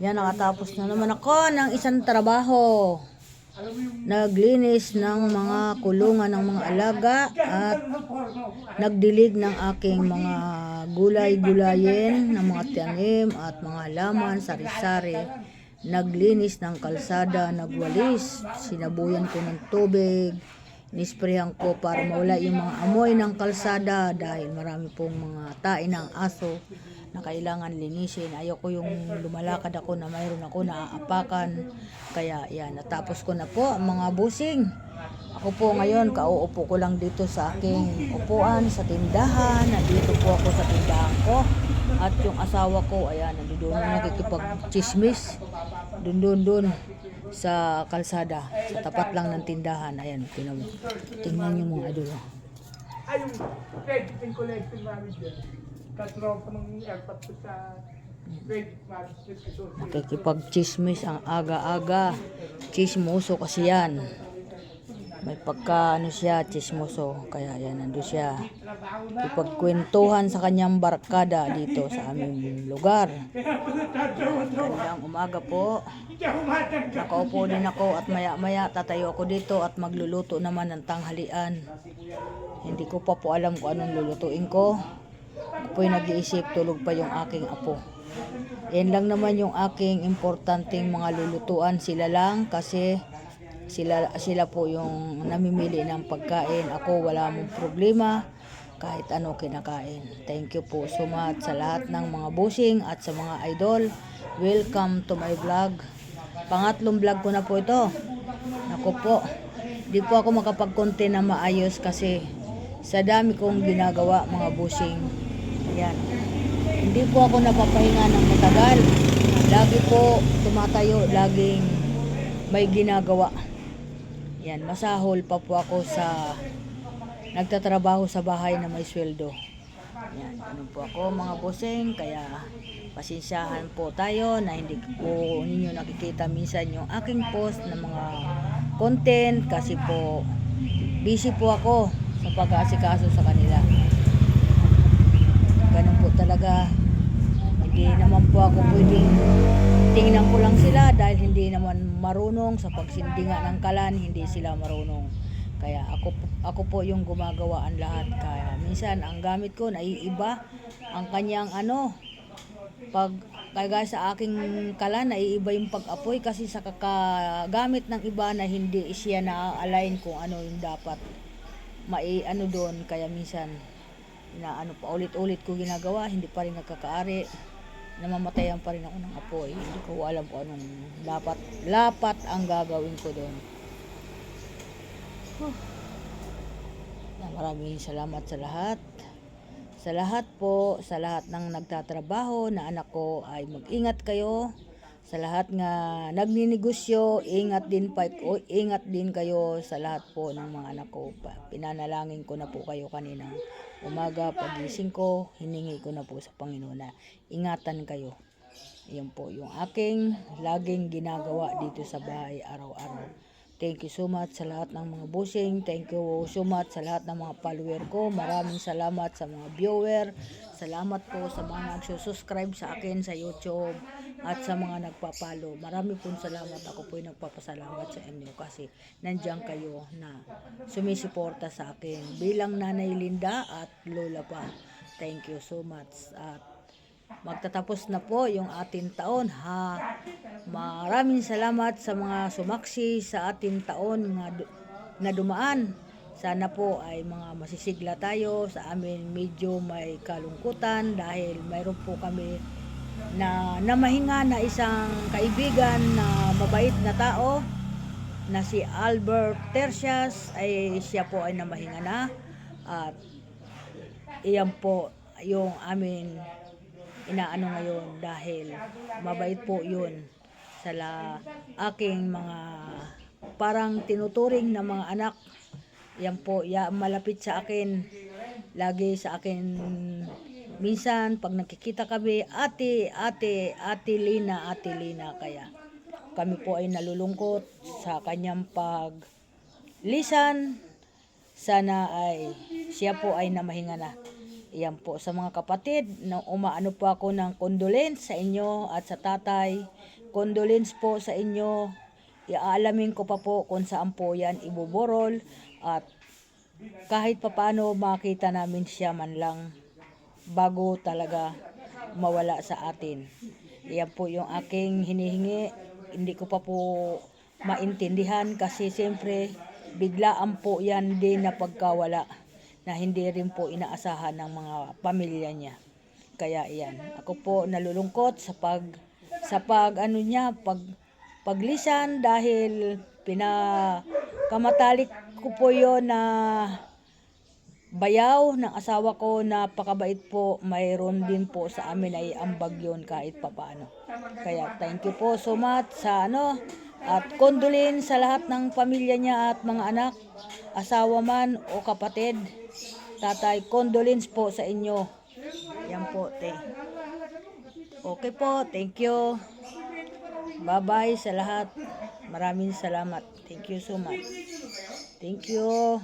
Yan, nakatapos na naman ako ng isang trabaho. Naglinis ng mga kulungan ng mga alaga at nagdilig ng aking mga gulay-gulayin ng mga tanim at mga halaman, sari-sari. Naglinis ng kalsada, nagwalis, sinabuyan ko ng tubig, nisprehan ko para mawala yung mga amoy ng kalsada dahil marami pong mga tae ng aso na kailangan linisin. Ayoko yung lumalakad ako na mayroon ako naaapakan. Kaya yan, natapos ko na po mga busing. Ako po ngayon, kauupo ko lang dito sa aking upuan sa tindahan. Nandito po ako sa tindahan ko. At yung asawa ko, ayan, nandun nakikipag-chismis. Dun sa kalsada. Sa tapat lang ng tindahan. Ayan, tingnan nyo mga idol. Ay, yung credit and collection manager. Katropa ng airport ko sa credit manager. Nakikipag-chismis ang aga-aga. Chismoso kasi yan. May pagka ano siya, chismoso. Kaya yan, nandun siya. Ipagkwentuhan sa kanyang barkada dito sa aming lugar. Gandang umaga po. Nakaupo din ako at maya-maya tatayo ako dito at magluluto naman ng tanghalian. Hindi ko pa po alam kung anong lulutuin ko. Ako po'y nag-iisip, tulog pa yung aking apo. Yan lang naman yung aking importanteng mga lulutuan. Sila lang kasi sila po yung namimili ng pagkain. Ako wala mong problema kahit ano kinakain. Thank you po so much sa lahat ng mga busing at sa mga idol. Welcome to my vlog. Pangatlong vlog ko na po ito. Naku po, di po ako makapag-content na maayos kasi sa dami kong ginagawa mga busing. Ayan. Hindi po ako napapahinga ng matagal. Lagi po tumatayo, laging may ginagawa. Yan, masahol pa po ako sa nagtatrabaho sa bahay na may sweldo. Yan, ano po ako mga busing, kaya pasensyahan po tayo na hindi po ninyo nakikita minsan yung aking post ng mga content kasi po busy po ako sa pag-aasikaso sa kanila. Ganun po talaga. Hindi naman po ako pwedeng tingnan ko lang sila dahil hindi naman marunong sa pagsindinga ng kalan, hindi sila marunong. Kaya ako po yung gumagawa ang lahat. Kaya minsan ang gamit ko naiiba ang kanyang pag kaya sa aking kalan naiiba yung pag-apoy kasi sa kakagamit ng iba na hindi siya na-align kung ano yung dapat doon. Kaya minsan pa ulit-ulit ko ginagawa, hindi pa rin nagkakaari, namamatayan pa rin ako ng apoy. Hindi ko alam kung anong lapat ang gagawin ko doon. Maraming salamat sa lahat. Sa lahat po, sa lahat ng nagtatrabaho na anak ko ay mag-ingat kayo. Sa lahat nga nagninegosyo, ingat din kayo sa lahat po ng mga anak ko. Pinanalangin ko na po kayo kanina umaga, pagising ko, hiningi ko na po sa Panginoon na ingatan kayo. Iyon po yung aking laging ginagawa dito sa bahay araw-araw. Thank you so much sa lahat ng mga busing. Thank you so much sa lahat ng mga follower ko. Maraming salamat sa mga viewer. Salamat po sa mga nagsusubscribe sa akin sa YouTube at sa mga nagpapalo. Marami pong salamat. Ako po yung nagpapasalamat sa inyo kasi nandiyan kayo na sumisuporta sa akin bilang Nanay Linda at Lola pa. Thank you so much. At magtatapos na po yung ating taon ha. Maraming salamat sa mga sumaksi sa ating taon na dumaan. Sana po ay mga masisigla tayo. Sa amin medyo may kalungkutan dahil mayroon po kami na namahinga na isang kaibigan na mabait na tao na si Albert Tercias. Ay siya po ay namahinga na at iyan po yung amin inaano ngayon dahil mabait po yun sa aking mga parang tinuturing na mga anak. Yan po, malapit sa akin, lagi sa akin minsan pag nakikita kami, ate Lina. Kaya kami po ay nalulungkot sa kanyang paglisan. Sana ay siya po ay namahinga na. Yan po sa mga kapatid, na umaano po ako ng condolence sa inyo at sa tatay. Condolence po sa inyo. Iaalamin ko pa po kung saan po yan ibuborol at kahit papaano makita namin siya man lang bago talaga mawala sa atin. Yan po yung aking hinihingi. Hindi ko pa po maintindihan kasi siyempre biglaan po yan din na pagkawala na hindi rin po inaasahan ng mga pamilya niya. Kaya iyan, ako po nalulungkot sa ano niya, paglisan dahil pinakamatalik ko po yon na bayaw ng asawa ko, napakabait po, mayroon din po sa amin ay ambag yun kahit papaano. Kaya thank you po so much sa at condolence sa lahat ng pamilya niya at mga anak, asawa man o kapatid. Tatay, condolence po sa inyo. Yan po, te. Okay po, thank you. Bye-bye sa lahat. Maraming salamat. Thank you so much. Thank you.